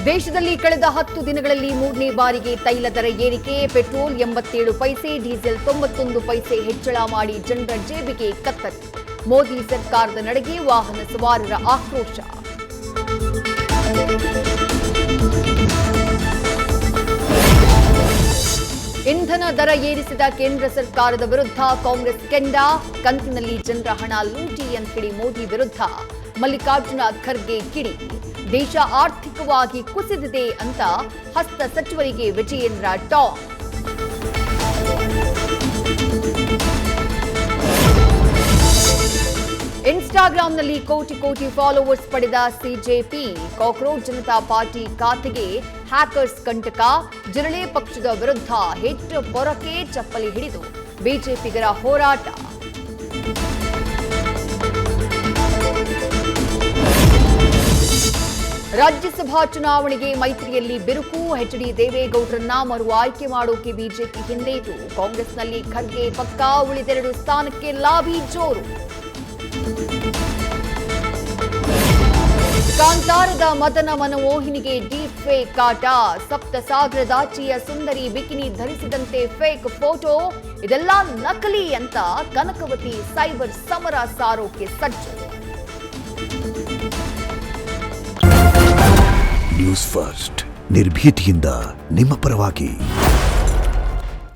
ದೇಶದಲ್ಲಿ ಕಳೆದ 10 ದಿನಗಳಲ್ಲಿ 3ನೇ ಬಾರಿಗೆ ತೈಲ ದರ ಏರಿಕೆ. ಪೆಟ್ರೋಲ್ 87 ಪೈಸೆ, ಡೀಸೆಲ್ 91 ಪೈಸೆ ಹೆಚ್ಚಳ ಮಾಡಿ ಜನರ ಜೇಬಿಗೆ ಕತ್ತರಿ. ಮೋದಿ ಸರ್ಕಾರದ ನಡೆಗೆ ವಾಹನ ಸವಾರರ ಆಕ್ರೋಶ. ಇಂಧನ ದರ ಏರಿಸಿದ ಕೇಂದ್ರ ಸರ್ಕಾರದ ವಿರುದ್ಧ ಕಾಂಗ್ರೆಸ್ ಕೆಂಡ. ಕಂತಿನಲ್ಲಿ ಜನರ ಹಣ ಲೂಟಿ ಅಂತೇಳಿ ಮೋದಿ ವಿರುದ್ಧ ಮಲ್ಲಿಕಾರ್ಜುನ ಖರ್ಗೆ ಕಿಡಿ. ದೇಶ ಆರ್ಥಿಕವಾಗಿ ಕುಸಿದಿದೆ ಅಂತ ಹಸ್ತ ಸಚಿವರಿಗೆ ವಿಜಯೇಂದ್ರ ಟಾಂಗ್. ಇನ್ಸ್ಟಾಗ್ರಾಂನಲ್ಲಿ ಕೋಟಿ ಕೋಟಿ ಫಾಲೋವರ್ಸ್ ಪಡೆದ ಸಿಜೆಪಿ. ಕಾಕ್ರೋಚ್ ಜನತಾ ಪಾರ್ಟಿ ಖಾತೆಗೆ ಹ್ಯಾಕರ್ಸ್ ಕಂಟಕ. ಜಿರಳೆ ಪಕ್ಷದ ವಿರುದ್ಧ ಹಿಟ್ ಪೊರಕೆ ಚಪ್ಪಲಿ ಹಿಡಿದು ಬಿಜೆಪಿಗರ ಹೋರಾಟ. ರಾಜ್ಯಸಭಾ ಚುನಾವಣೆಗೆ ಮೈತ್ರಿಯಲ್ಲಿ ಬಿರುಕು. ಎಚ್ಡಿ ದೇವೇಗೌಡರನ್ನ ಮರು ಆಯ್ಕೆ ಮಾಡೋಕೆ ಬಿಜೆಪಿ ಹಿಂದೇಟು. ಕಾಂಗ್ರೆಸ್ನಲ್ಲಿ ಖರ್ಗೆ ಪಕ್ಕಾ, ಉಳಿದೆರಡು ಸ್ಥಾನಕ್ಕೆ ಲಾಬಿ ಜೋರು. ಕಾಂತಾರದ ಮದನ ಮನಮೋಹಿನಿಗೆ ಡೀಪ್ ಫೇಕ್ ಕಾಟ. ಸಪ್ತಸಾಗರದಾಚಿಯ ಸುಂದರಿ ಬಿಕಿನಿ ಧರಿಸಿದಂತೆ ಫೇಕ್ ಫೋಟೋ. ಇದೆಲ್ಲ ನಕಲಿ ಅಂತ ಕನಕವತಿ ಸೈಬರ್ ಸಮರ ಸಾರೋಕೆ ಸಜ್ಜು. ನ್ಯೂಸ್ ಫಸ್ಟ್ ನಿರ್ಭೀತಿಯಿಂದ ನಿಮ್ಮ ಪರವಾಗಿ.